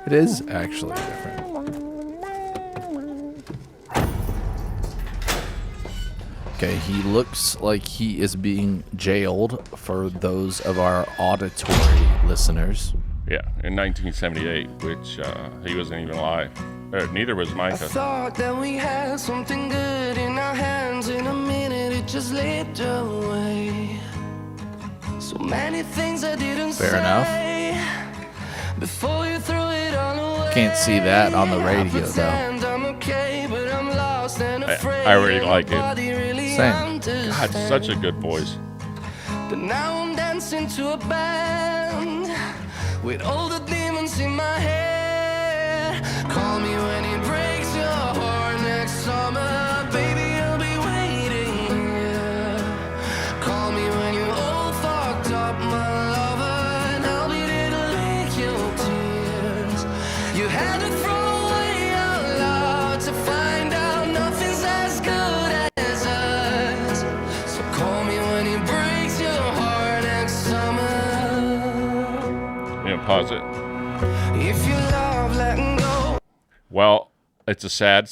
It is actually different. Okay, he looks like he is being jailed for those of our auditory listeners. Yeah, in 1978, which he wasn't even alive. Neither was Micah. I thought that we had something good in our hands. In a minute, it just slipped away. So many things I didn't say. Fair enough. Before you threw it all away. Can't see that on the radio, though. I'm okay, but I'm lost and afraid. I really like it. Same. God, such a good voice. But now I'm dancing to a band with all the demons in my head. Call me when it breaks your heart next summer. Baby, I'll be waiting here. Call me when you're all fucked up, my lover, and I'll be there to lick your tears. You had to throw away our love to find out nothing's as good as us. So call me when it breaks your heart next summer. Pause it. If you love letting go. Well, it's a sad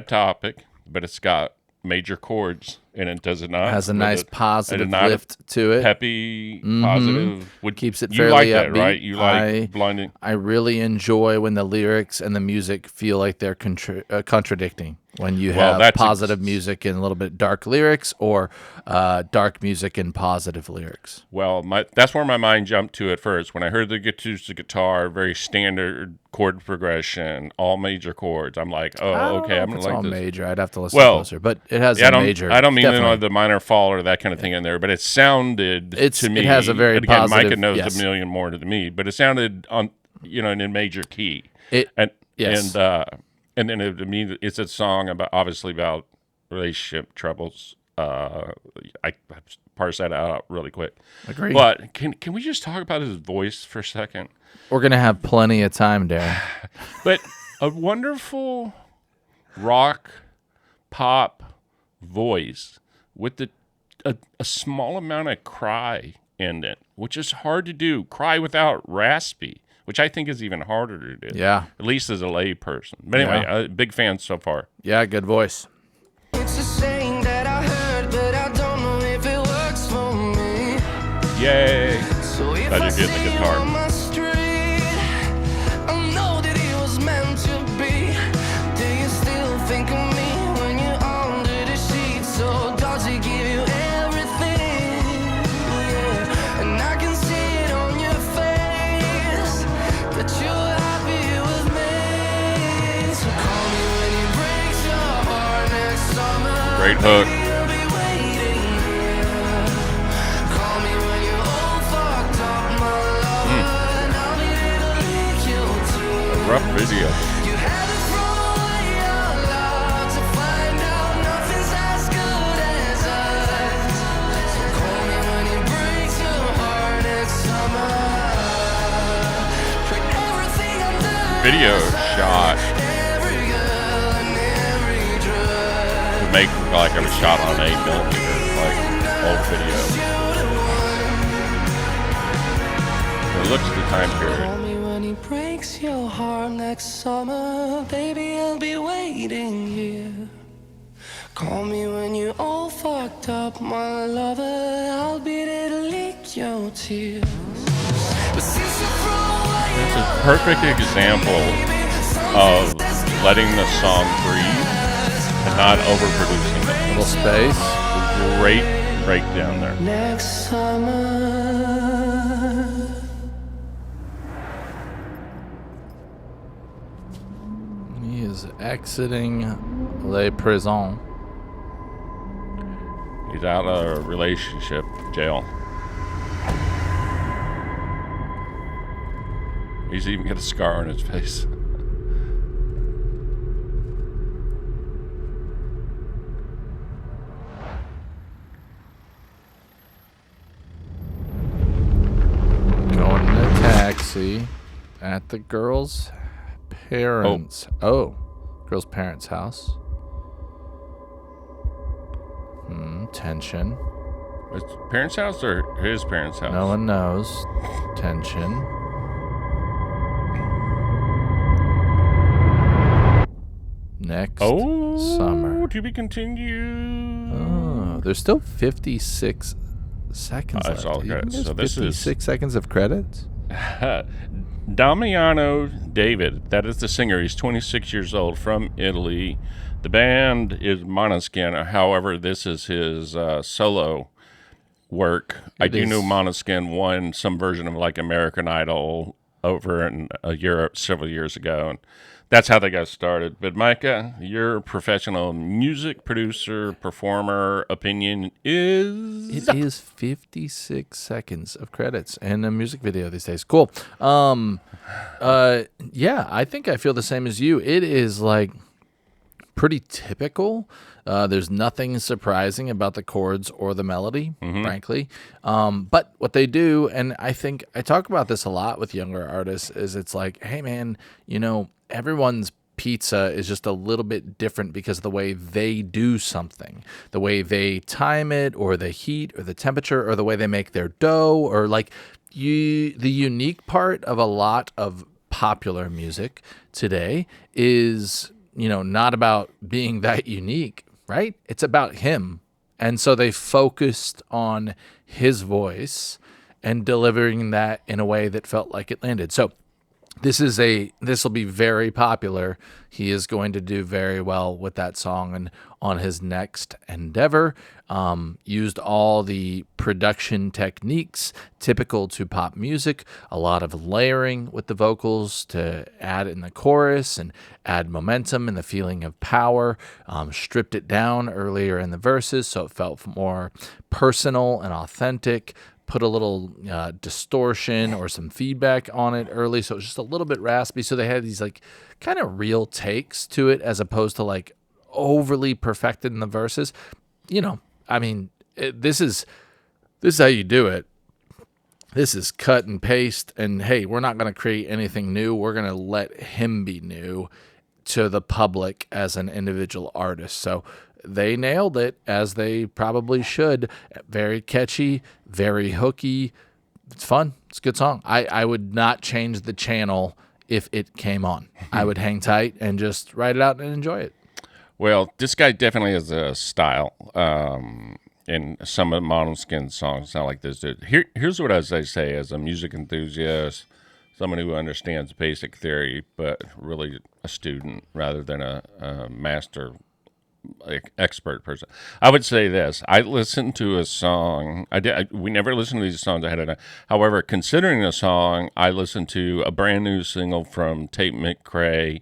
topic, but it's got major chords in it, does it not? It has a nice positive lift to it. Peppy, positive. Keeps it you fairly like upbeat. that, right? You like Blinding. I really enjoy when the lyrics and the music feel like they're contradicting. When you have positive music and a little bit dark lyrics, or dark music and positive lyrics. Well, that's where my mind jumped to at first. When I heard the acoustic guitar, very standard chord progression, all major chords. I'm like, oh, okay, I'm gonna like all this. major. I'd have to listen closer, but it has a major. I don't mean definitely. The minor fall or that kind of thing in there, but it sounded to me. It has a very again, positive. Micah knows a million more than me, but it sounded on in a major key. Yes. And then it's a song about relationship troubles. I parse that out really quick. Agree. But can we just talk about his voice for a second? We're gonna have plenty of time, Darren. But a wonderful rock pop voice with a small amount of cry in it, which is hard to do. Cry without raspy, which I think is even harder to do. Yeah. At least as a lay person. But anyway, big fan so far. Yeah, good voice. It's a saying that I heard, but I don't know if it works for me. Yay. So if Glad I you're getting the see you guitar. on my street, I know that it was meant to be. Do you still think of me when you're under the sheets? So does he give you everything? Yeah. And I can see it on your face that you're happy with me. So call me when he breaks your heart next summer. Great hook. I'll be waiting here. Call me when you're all fucked up, my lover, and I'll be there to lick your tears. Rough video. You had to throw away your love to find out nothing's as good as us. So call me when it breaks your heart next summer. For everything I'm doing, Video shot every girl and every drug. to make it like it was shot on 8mm, like old video. It looks at the time period. Call me when he breaks your heart next summer. Baby, I'll be waiting here. Call me when you're all fucked up, my lover. I'll be there to lick your tears. But since you threw away It's a perfect example of letting the song breathe and not overproducing it. Little space. Great breakdown there. next summer. He is exiting Les Prisons. He's out of a relationship, jail. He's even got a scar on his face. Going in a taxi at the girl's parents. Girl's parents' house. Tension. His parents' house or his parents' house? No one knows. Tension. next summer. To be continued. Oh, there's still 56 seconds left. All good. So this 56 seconds of credits? Damiano David, that is the singer. He's 26 years old, from Italy. The band is Måneskin. However, this is his solo work. I do know Måneskin won some version of like American Idol over in Europe several years ago, and that's how they got started. But Micah, your professional music producer, performer opinion is? It is 56 seconds of credits and a music video these days. Cool. Yeah, I think I feel the same as you. It is like pretty typical. There's nothing surprising about the chords or the melody, frankly. But what they do, and I think I talk about this a lot with younger artists, is it's like, hey man, everyone's pizza is just a little bit different because of the way they do something, the way they time it, or the heat, or the temperature, or the way they make their dough, or like the unique part of a lot of popular music today is, not about being that unique, right? It's about him. And so they focused on his voice and delivering that in a way that felt like it landed. So this will be very popular. He is going to do very well with that song and on his next endeavor. Used all the production techniques typical to pop music, a lot of layering with the vocals to add in the chorus and add momentum and the feeling of power. Stripped it down earlier in the verses so it felt more personal and authentic. Put a little distortion or some feedback on it early, so it was just a little bit raspy. So they had these like kind of real takes to it, as opposed to like overly perfected in the verses. This is how you do it. This is cut and paste, and hey, we're not going to create anything new. We're going to let him be new to the public as an individual artist. So they nailed it, as they probably should. Very catchy, very hooky. It's fun. It's a good song. I would not change the channel if it came on. I would hang tight and just write it out and enjoy it. Well, this guy definitely has a style. And some of Måneskin's songs sound like this dude. Here's what I say as a music enthusiast, someone who understands basic theory, but really a student rather than a master expert person. I would say this. I listened to a song. We never listened to these songs ahead of time. However, considering the song, I listened to a brand new single from Tate McRae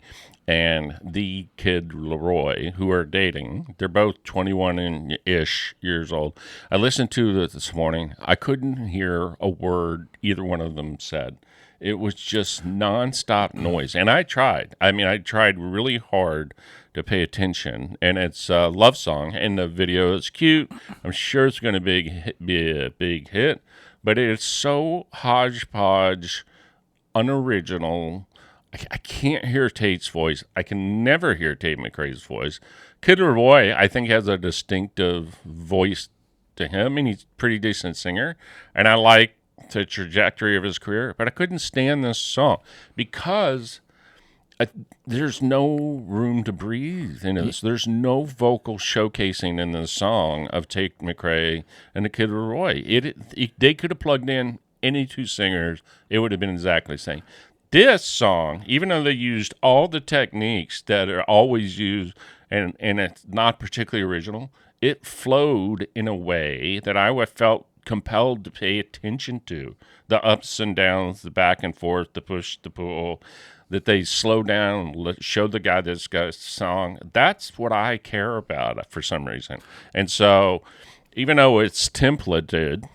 and the kid Leroy, who are dating. They're both 21-ish years old. I listened to it this morning. I couldn't hear a word either one of them said. It was just nonstop noise. And I tried. I tried really hard to pay attention. And it's a love song. And the video is cute. I'm sure it's going to be a big hit. But it's so hodgepodge, unoriginal. I can't hear Tate's voice. I can never hear Tate McRae's voice. Kid Leroy, I think, has a distinctive voice to him, and he's a pretty decent singer. And I like the trajectory of his career, but I couldn't stand this song because there's no room to breathe in this. There's no vocal showcasing in the song of Tate McRae and the Kid Leroy. They could have plugged in any two singers. It would have been exactly the same. This song, even though they used all the techniques that are always used, and it's not particularly original, it flowed in a way that I felt compelled to pay attention to. The ups and downs, the back and forth, the push, the pull, that they slow down, show the guy this guy's song. That's what I care about for some reason. And so, even though it's templated,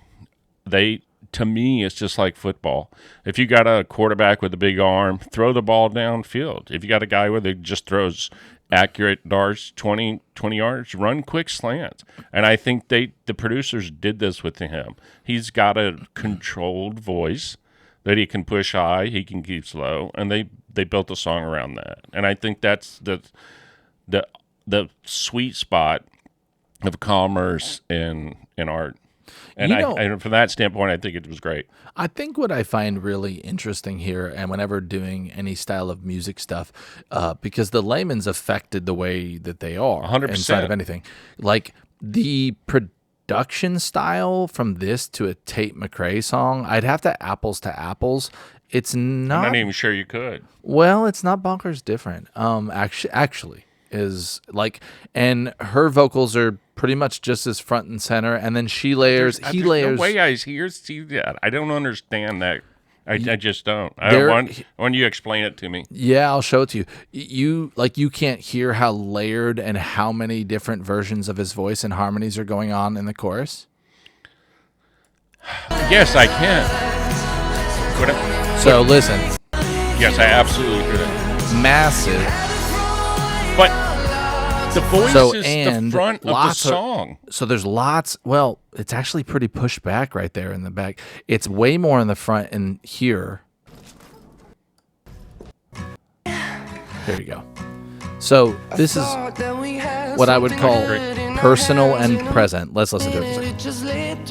to me, it's just like football. If you got a quarterback with a big arm, throw the ball downfield. If you got a guy who just throws accurate darts, 20 yards, run quick slants. And I think the producers did this with him. He's got a controlled voice that he can push high, he can keep slow, and they built a song around that. And I think that's the sweet spot of commerce in art. And and from that standpoint, I think it was great. I think what I find really interesting here, and whenever doing any style of music stuff, because the layman's affected the way that they are 100%. inside of anything, like the production style from this to a Tate McRae song, I'd have to apples to apples. It's not. I'm not even sure you could. Well, it's not bonkers different. Actually, is like, and her vocals are pretty much just as front and center, and then he layers. No way I see that. I don't understand that. I just don't. When you explain it to me. Yeah, I'll show it to you. You can't hear how layered and how many different versions of his voice and harmonies are going on in the chorus. Yes, I can. So listen. Yes, I absolutely hear it. Massive. But the voice is the front of the song. So there's lots. Well, it's actually pretty pushed back right there in the back. It's way more in the front and here. There you go. So this is what I would call personal and present. Let's listen to it for a second.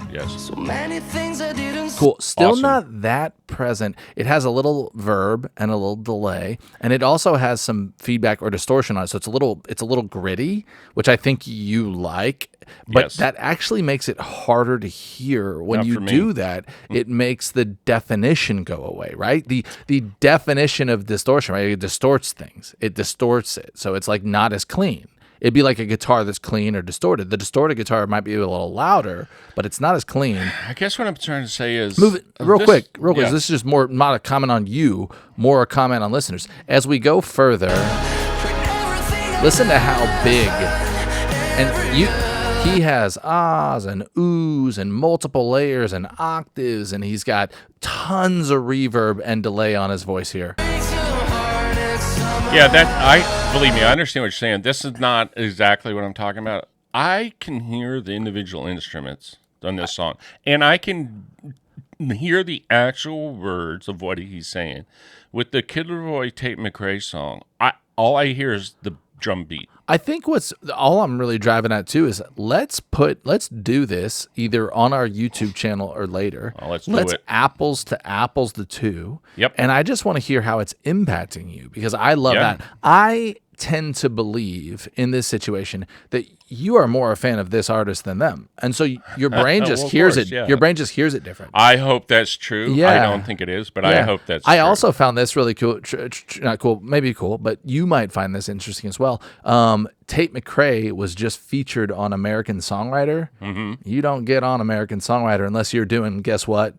Yes. So many things I didn't. Cool. Still Awesome. Not that present. It has a little verb and a little delay, and it also has some feedback or distortion on it. So it's a little gritty, which I think you like. But Yes. that actually makes it harder to hear. When you do that, it makes the definition go away, right? The definition of distortion, right? It distorts things. It distorts it. So it's like not as clean. It'd be like a guitar that's clean or distorted. The distorted guitar might be a little louder, but it's not as clean. I guess what I'm trying to say is... Move it real quick. Yeah. This is just more, not a comment on you, more a comment on listeners. As we go further, listen to how big, and he has ahs and oohs and multiple layers and octaves, and he's got tons of reverb and delay on his voice here. Yeah, believe me, I understand what you're saying. This is not exactly what I'm talking about. I can hear the individual instruments on this song, and I can hear the actual words of what he's saying. With the Kid Leroy Tate McRae song, all I hear is the drum beat. I think all I'm really driving at too is let's do this either on our YouTube channel or later. Oh, let's do it. Apples to apples the two. Yep. And I just want to hear how it's impacting you, because I love that. I tend to believe in this situation that you are more a fan of this artist than them, and so your brain just hears it. Yeah. Your brain just hears it different. I hope that's true. Yeah. I don't think it is, but I hope that's true. I also found this really cool. Not cool, maybe cool, but you might find this interesting as well. Tate McRae was just featured on American Songwriter. Mm-hmm. You don't get on American Songwriter unless you're doing, guess what?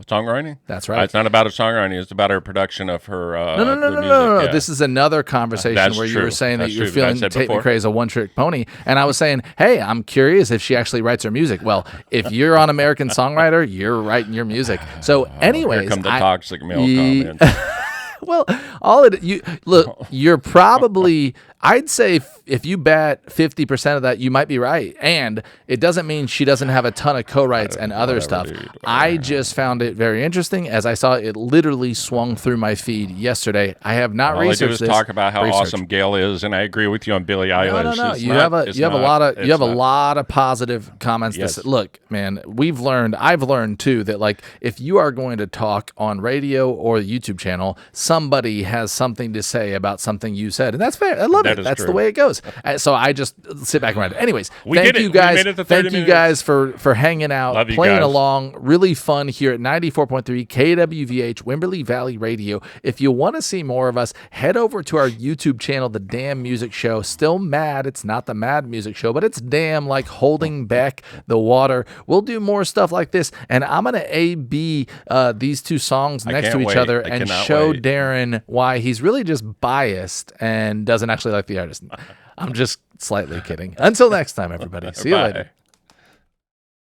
Songwriting? That's right. It's not about her songwriting. It's about her production of her No. Yeah. This is another conversation where you were saying that you're feeling Tate McRae is a one-trick pony. And I was saying, hey, I'm curious if she actually writes her music. Well, if you're on American Songwriter, you're writing your music. So anyways. Here come the toxic male comments. Well, you're probably, I'd say if you bet 50% of that, you might be right. And it doesn't mean she doesn't have a ton of co-writes and other stuff. Dude. I just found it very interesting as I saw it literally swung through my feed yesterday. I have not researched this. All I do is talk about how awesome Gail is, and I agree with you on Billie Eilish. No. You have a lot of positive comments. Yes. Look, man, I've learned too that like if you are going to talk on radio or the YouTube channel, somebody has something to say about something you said, and that's fair. I love it. That's true. the way it goes. So I just sit back and read it. Anyways, thank you guys. Thank you guys for hanging out, playing along. Really fun here at 94.3 KWVH Wimberley Valley Radio. If you want to see more of us, head over to our YouTube channel, The Damn Music Show. Still mad it's not the Mad Music Show, but it's damn like holding back the water. We'll do more stuff like this, and I'm gonna A/B these two songs next to each other and show Darren why he's really just biased and doesn't actually like the artist. I'm just slightly kidding. Until next time, everybody. See you later.